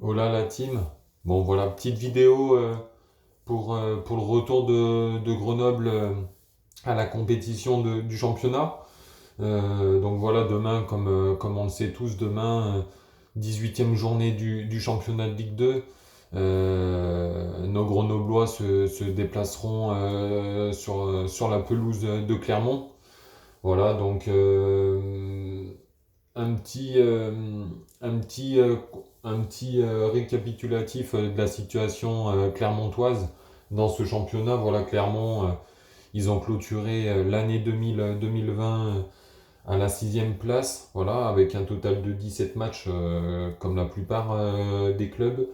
Hola la team. Bon voilà, petite vidéo pour le retour de Grenoble à la compétition du championnat. Donc voilà, demain, comme on le sait tous, demain, 18e journée du championnat de Ligue 2. Nos Grenoblois se déplaceront sur la pelouse de Clermont. Voilà, donc un petit, euh, un petit, euh, un petit récapitulatif de la situation clermontoise dans ce championnat. Voilà, Clermont, ils ont clôturé l'année 2020 à la sixième place, voilà, avec un total de 17 matchs comme la plupart des clubs.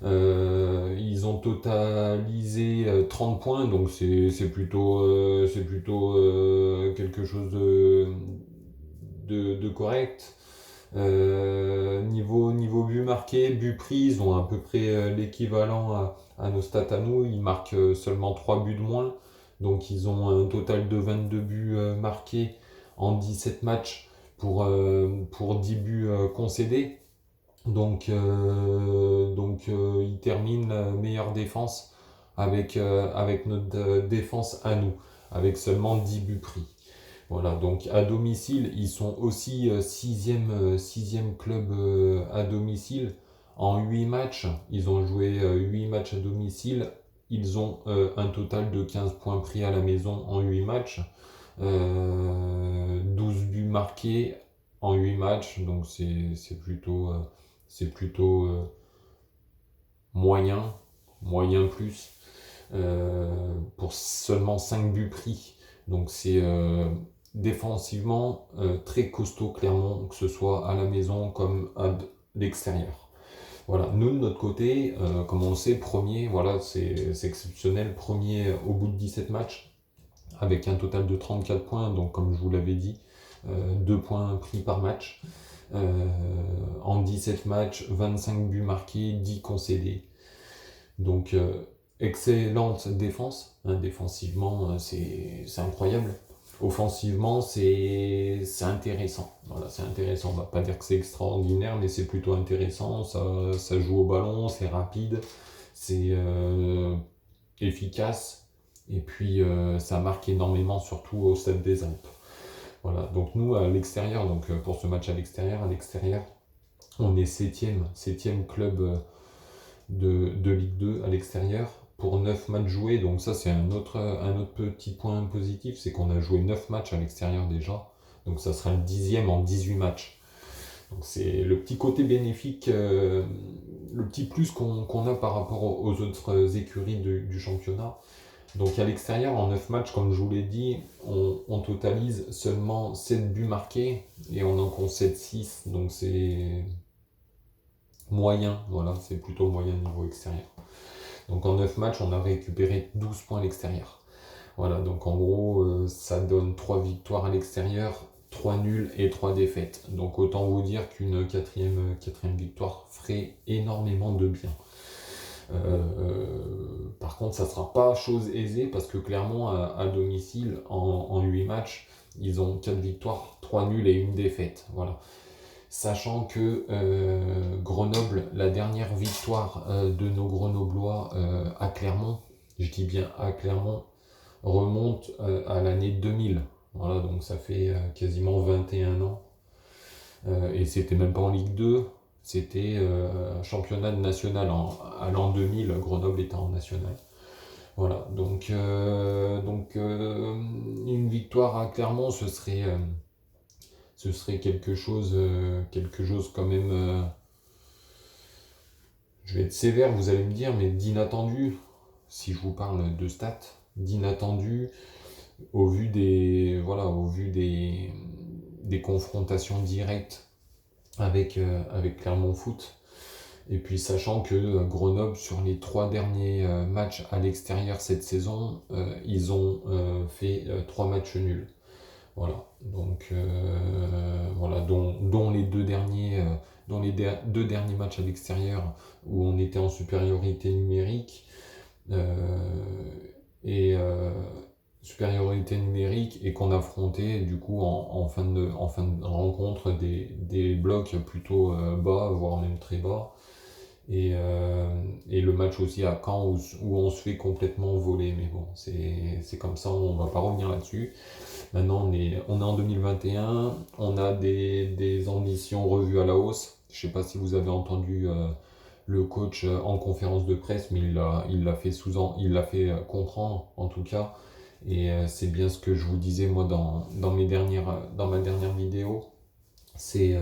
Ils ont totalisé 30 points, donc c'est plutôt quelque chose de correct. Niveau but marqué, but pris, ils ont à peu près l'équivalent à nos stats à nous. Ils marquent seulement 3 buts de moins. Donc ils ont un total de 22 buts marqués en 17 matchs pour 10 buts concédés. Donc ils terminent la meilleure défense avec notre défense à nous, avec seulement 10 buts pris. Voilà, donc à domicile, ils sont aussi sixième club à domicile. En 8 matchs, ils ont joué 8 matchs à domicile. Ils ont un total de 15 points pris à la maison en 8 matchs. 12 buts marqués en 8 matchs, donc c'est plutôt moyen, moyen plus, pour seulement 5 buts pris. Donc c'est défensivement très costaud Clermont, que ce soit à la maison comme à l'extérieur. Voilà, nous de notre côté, comme on le sait, premier, voilà, c'est exceptionnel, premier au bout de 17 matchs, avec un total de 34 points, donc comme je vous l'avais dit, 2 points pris par match. En 17 matchs, 25 buts marqués, 10 concédés. Donc excellente défense, hein, défensivement c'est incroyable. Offensivement c'est intéressant. Voilà, c'est intéressant. On va pas dire que c'est extraordinaire, mais c'est plutôt intéressant. Ça joue au ballon, c'est rapide, c'est efficace. Et puis ça marque énormément, surtout au Stade des Alpes. Voilà, donc nous à l'extérieur, donc pour ce match à l'extérieur, on est septième club de Ligue 2 à l'extérieur pour 9 matchs joués. Donc ça c'est un autre petit point positif, c'est qu'on a joué 9 matchs à l'extérieur déjà. Donc ça sera le 10e en 18 matchs. Donc c'est le petit côté bénéfique, le petit plus qu'on a par rapport aux autres écuries du championnat. Donc à l'extérieur, en 9 matchs, comme je vous l'ai dit, on totalise seulement 7 buts marqués et on en concède 6. Donc c'est moyen, voilà, c'est plutôt moyen niveau extérieur. Donc en 9 matchs, on a récupéré 12 points à l'extérieur. Voilà, donc en gros, ça donne 3 victoires à l'extérieur, 3 nuls et 3 défaites. Donc autant vous dire qu'une quatrième victoire ferait énormément de bien. Par contre, ça ne sera pas chose aisée parce que clairement, à domicile, en 8 matchs, ils ont 4 victoires, 3 nuls et une défaite. Voilà. Sachant que Grenoble, la dernière victoire de nos Grenoblois à Clermont, je dis bien à Clermont, remonte à l'année 2000. Voilà, donc ça fait quasiment 21 ans. Et c'était même pas en Ligue 2, c'était championnat national. À l'an 2000, Grenoble était en national. Voilà, donc une victoire à Clermont, ce serait quelque chose quand même, je vais être sévère, vous allez me dire, mais d'inattendu, si je vous parle de stats, d'inattendu, au vu des confrontations directes avec Clermont Foot. Et puis sachant que Grenoble, sur les 3 derniers matchs à l'extérieur cette saison, ils ont fait 3 matchs nuls. Voilà, donc voilà, dont les deux derniers, deux derniers matchs à l'extérieur où on était en supériorité numérique, et supériorité numérique et qu'on affrontait du coup en fin de rencontre des blocs plutôt bas, voire même très bas. et le match aussi à Caen où on se fait complètement voler. Mais bon, c'est comme ça, on va pas revenir là-dessus. Maintenant, on est en 2021, on a des ambitions revues à la hausse. Je sais pas si vous avez entendu le coach en conférence de presse, mais il l'a fait il l'a fait comprendre en tout cas. Et c'est bien ce que je vous disais moi dans ma dernière vidéo. C'est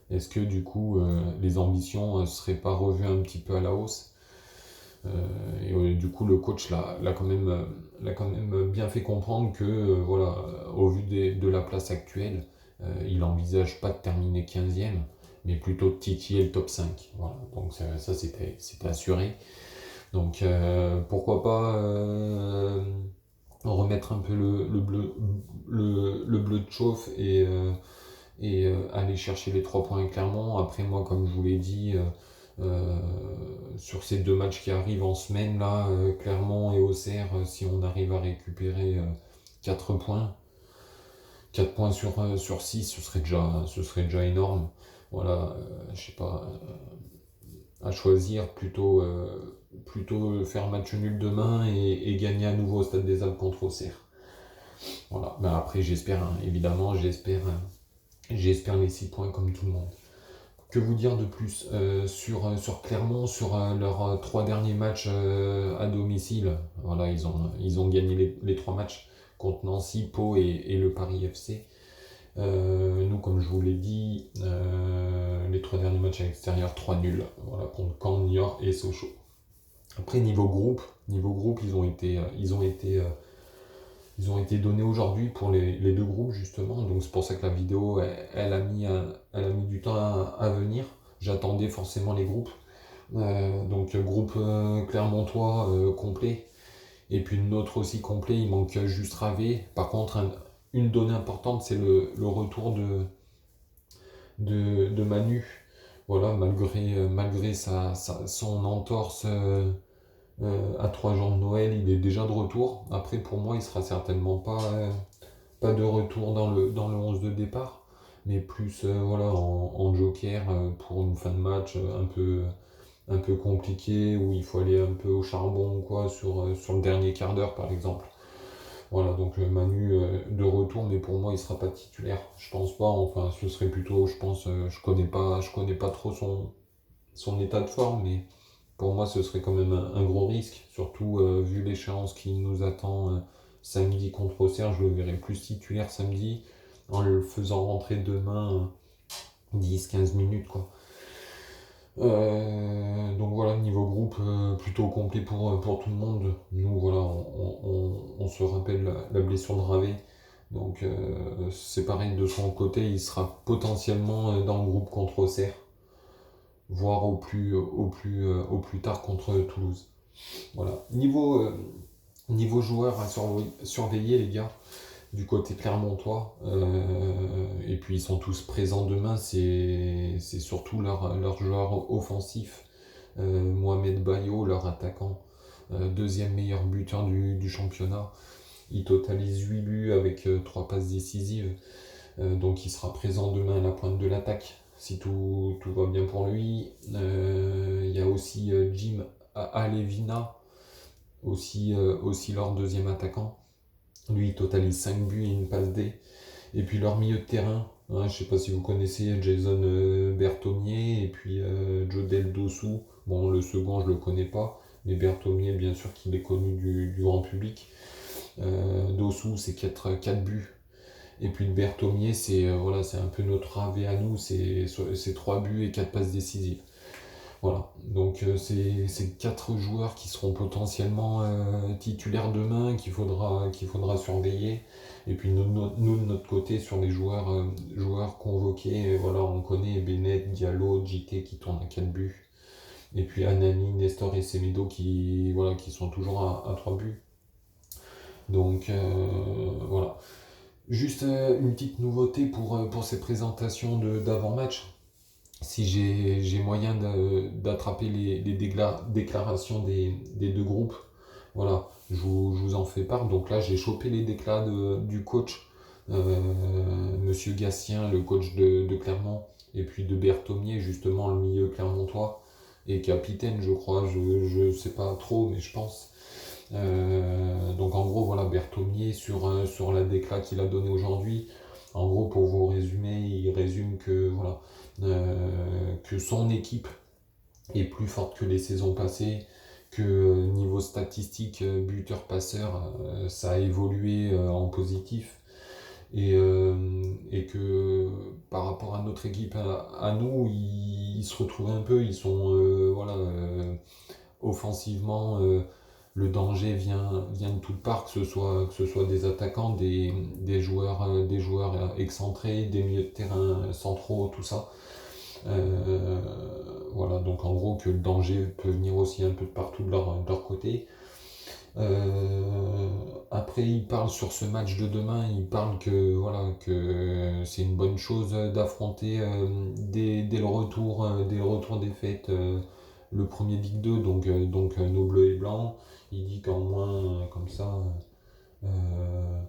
est-ce que du coup les ambitions seraient pas revues un petit peu à la hausse? Du coup, le coach l'a quand même bien fait comprendre que, voilà, au vu de la place actuelle, il n'envisage pas de terminer 15e, mais plutôt de titiller le top 5. Voilà, donc ça c'était assuré. Donc pourquoi pas remettre un peu le bleu de chauffe et aller chercher les 3 points clairement. Après, moi, comme je vous l'ai dit, euh, sur ces 2 matchs qui arrivent en semaine, là, Clermont et Auxerre, si on arrive à récupérer 4 points, 4 points sur 6, ce serait déjà énorme. Voilà, je sais pas, à choisir, plutôt faire match nul demain et gagner à nouveau au Stade des Alpes contre Auxerre. Voilà, ben après, j'espère, hein, évidemment, j'espère les 6 points comme tout le monde. Que vous dire de plus sur Clermont, sur leurs 3 derniers matchs à domicile? Voilà, ils ont gagné les 3 matchs contre Nancy, Pau et le Paris FC. Nous, comme je vous l'ai dit, les 3 derniers matchs à l'extérieur, 3 nuls. Voilà, contre Caen, Niort et Sochaux. Après, niveau groupe, ils ont été donnés aujourd'hui pour les 2 groupes justement, donc c'est pour ça que la vidéo elle a mis du temps à venir. J'attendais forcément les groupes. Donc groupe Clermontois complet, et puis notre aussi complet, il manque juste Ravé. Par contre, une donnée importante, c'est le retour de Manu. Voilà, malgré son entorse à 3 jours de Noël, il est déjà de retour. Après, pour moi, il sera certainement pas de retour dans le 11 de départ, mais plus voilà, en joker pour une fin de match un peu compliqué, où il faut aller un peu au charbon ou quoi, sur le dernier quart d'heure par exemple. Voilà, donc Manu de retour, mais pour moi il sera pas titulaire. Je pense pas, enfin ce serait plutôt, je pense, je connais pas trop son état de forme, mais pour moi ce serait quand même un gros risque, surtout vu l'échéance qui nous attend samedi contre Auxerre. Je le verrai plus titulaire samedi, en le faisant rentrer demain 10-15 minutes quoi. Donc voilà, niveau groupe plutôt complet pour tout le monde. Nous voilà, on se rappelle la blessure de Ravé. Donc c'est pareil de son côté, il sera potentiellement dans le groupe contre Auxerre, voire au plus tard contre Toulouse. Voilà. Niveau joueurs à surveiller les gars, du côté clermontois, et puis ils sont tous présents demain, c'est surtout leur joueur offensif, Mohamed Bayo, leur attaquant, deuxième meilleur buteur du championnat. Il totalise 8 buts avec 3 passes décisives, donc il sera présent demain à la pointe de l'attaque si tout va bien pour lui. Il y a aussi Jim Alevina, aussi leur deuxième attaquant. Lui, il totalise 5 buts et une passe D. Et puis leur milieu de terrain, hein, je sais pas si vous connaissez Jason Berthomier et puis Jodel Dossou. Bon, le second, je le connais pas, mais Berthomier, bien sûr qu'il est connu du grand public. Dossou, c'est 4 buts. Et puis Berthomier, voilà, c'est un peu notre AV à nous, c'est 3 buts et 4 passes décisives. Voilà, donc c'est 4 joueurs qui seront potentiellement titulaires demain, qu'il faudra surveiller. Et puis nous, de notre côté, sur les joueurs convoqués, voilà, on connaît Bennett, Diallo, JT qui tournent à 4 buts. Et puis Anani, Nestor et Semedo qui sont toujours à 3 buts. Donc voilà. Juste une petite nouveauté pour ces présentations d'avant-match. Si j'ai moyen d'attraper les déclarations des 2 groupes, voilà, je vous en fais part. Donc là, j'ai chopé les déclats du coach, Monsieur Gatien, le coach de Clermont, et puis de Berthomier, justement, le milieu clermontois. et capitaine, je crois, je sais pas trop, mais je pense. Donc en gros, voilà, Berthommier sur la déclat qu'il a donnée aujourd'hui. En gros, pour vous résumer, il résume que voilà, que son équipe est plus forte que les saisons passées, que niveau statistique, buteur-passeur, ça a évolué en positif, et que par rapport à notre équipe, à nous, ils se retrouvent un peu, ils sont voilà, offensivement, le danger vient de toutes parts, que ce soit des attaquants, des joueurs excentrés, des milieux de terrain centraux, tout ça. Euh, voilà, donc en gros que le danger peut venir aussi un peu de partout de leur côté. Après, il parle sur ce match de demain, il parle que voilà que c'est une bonne chose d'affronter dès le retour des fêtes, le premier Ligue 2, donc nos bleus et blancs. Il dit qu'en moins comme ça, euh,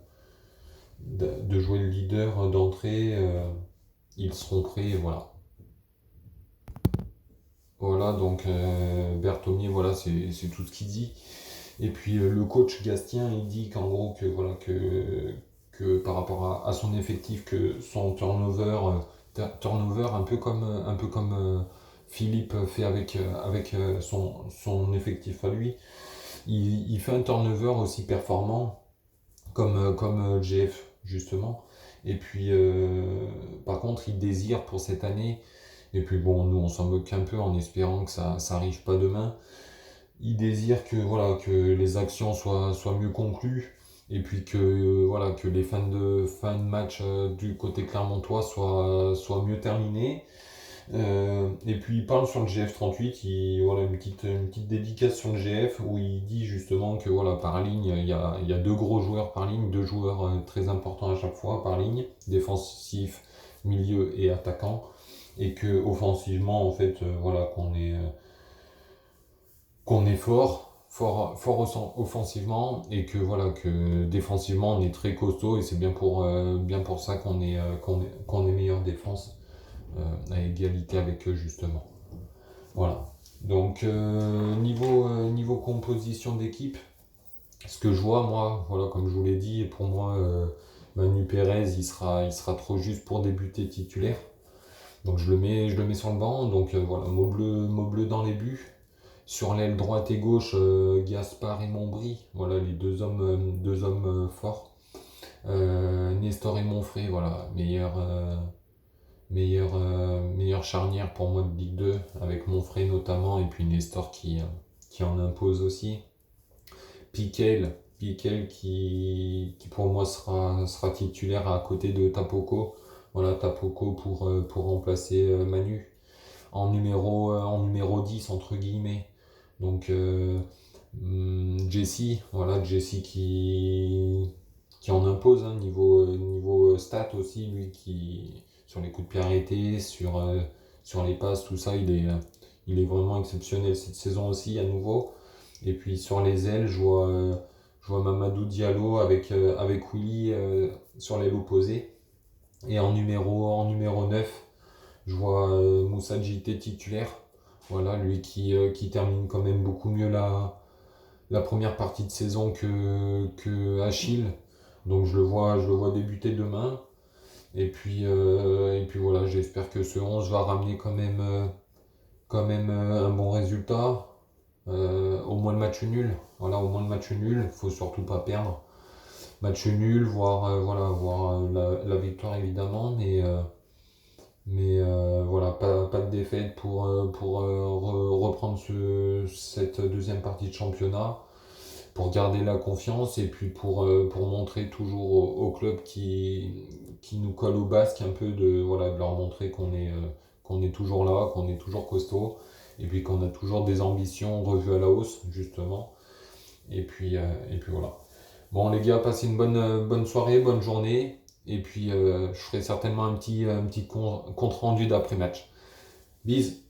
de jouer le leader d'entrée, ils seront prêts, voilà. Voilà, donc Berthommier, voilà, c'est tout ce qu'il dit. Et puis le coach Gastien, il dit qu'en gros, que, voilà, que par rapport à son effectif, que son turnover un peu comme Philippe fait avec son effectif à lui, il fait un turnover aussi performant comme GF, justement. Et puis, par contre, il désire pour cette année, et puis bon, nous on s'en moque un peu en espérant que ça arrive pas demain. Il désire que, voilà, que les actions soient mieux conclues, et puis que, voilà, que les fin de match du côté clermontois soient mieux terminées. Et puis il parle sur le GF38, voilà, une petite dédicace sur le GF où il dit justement que voilà, par ligne, il y a deux gros joueurs par ligne, deux joueurs très importants à chaque fois par ligne, défensif, milieu et attaquant, et que offensivement, en fait, voilà, qu'on est fort offensivement, et que voilà, que défensivement on est très costaud, et c'est bien pour ça qu'on est meilleure défense, à égalité avec eux justement. Voilà. Donc niveau composition d'équipe, ce que je vois moi, voilà, comme je vous l'ai dit, pour moi Manu Pérez il sera trop juste pour débuter titulaire. Donc je le mets sur le banc. Donc voilà, mot bleu dans les buts. Sur l'aile droite et gauche, Gaspard et Montbry, voilà les deux hommes forts. Nestor et Monfray, voilà, meilleure charnière pour moi de Ligue 2, avec Monfray notamment, et puis Nestor qui en impose aussi. Piquel qui pour moi sera titulaire à côté de Tapoko. Voilà, Tapoko pour remplacer Manu en numéro 10 entre guillemets. Donc Jesse, voilà, Jesse qui en impose, hein, niveau stats aussi, lui qui sur les coups de pied arrêtés, sur les passes, tout ça, il est vraiment exceptionnel cette saison aussi à nouveau. Et puis sur les ailes, je vois Mamadou Diallo avec Willy sur l'aile opposée. Et en numéro 9, je vois Moussa Djité titulaire. Voilà, lui qui termine quand même beaucoup mieux la première partie de saison que Achille. Donc je le vois débuter demain. Et puis voilà, j'espère que ce 11 va ramener quand même un bon résultat. Au moins le match nul. Voilà, au moins le match nul. Faut surtout pas perdre. Match nul, voire la victoire évidemment, mais voilà, pas de défaite pour reprendre cette deuxième partie de championnat, pour garder la confiance, et puis pour montrer toujours au club qui nous colle au basque un peu, voilà, de leur montrer qu'on est toujours là, qu'on est toujours costaud, et puis qu'on a toujours des ambitions revues à la hausse, justement. Et puis voilà. Bon les gars, passez une bonne soirée, bonne journée. Et puis je ferai certainement un petit compte rendu d'après-match. Bis!